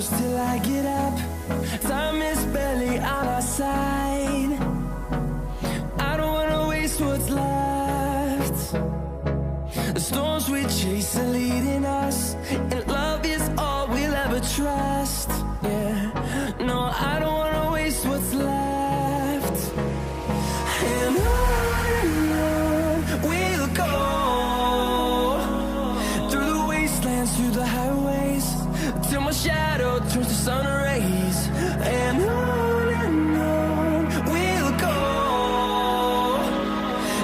close till I get up. Time is barely on our side. I don't wanna waste what's left. The storms we chase are leading us, and love is all we'll ever trust. Yeah, no, I don't wanna waste what's left. And on we'll go, through the wastelands, through the highways, till my shadow turns to sun rays. And on we'll go,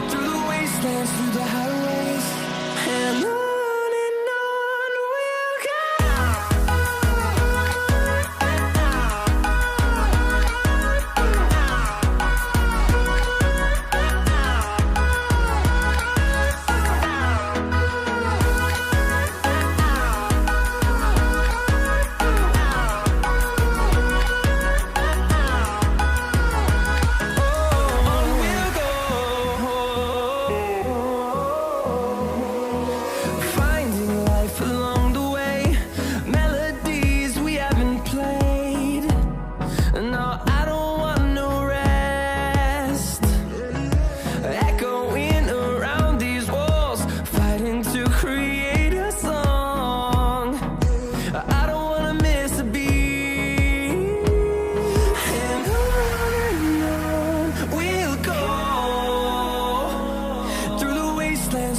through the wastelands, through the highways, and on we'll go.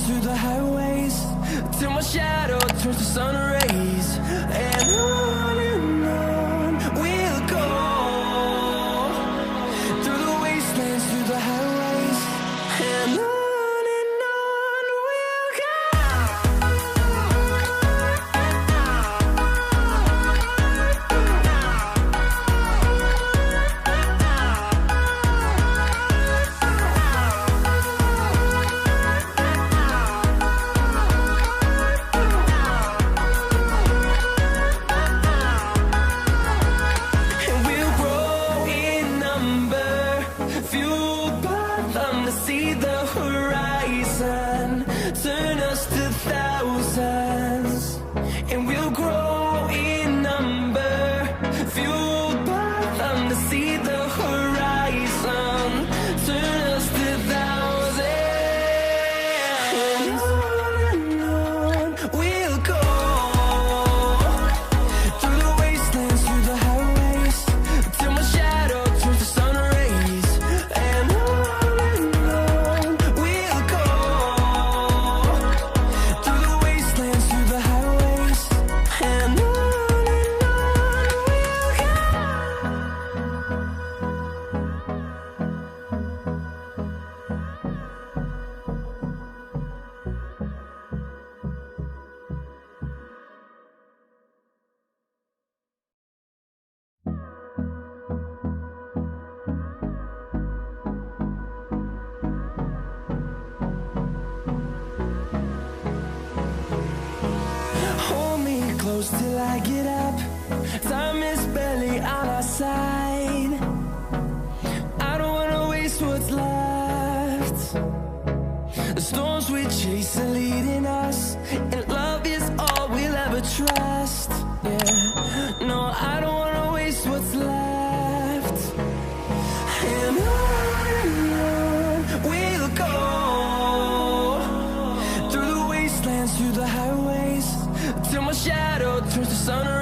Through the highways, till my shadow turns to sun rays. And on we'll go, through the wastelands, through the highways, and on we'll go. See the horizon turn us to thousands, and we'll grow in number, fueled by them. To see the horizon turn us to thousands, and on we'll go, through the wastelands, through the highways, till my shadow turns to sun rays. And close till I get up. Time is barely on our side. I don't wanna waste what's left. The storms we chase are leading us, and love is all we'll ever trust. Yeah, no, I don't wanna waste what's left. And on we'll go, through the wastelands, through the highways, till my shadow turns to sun.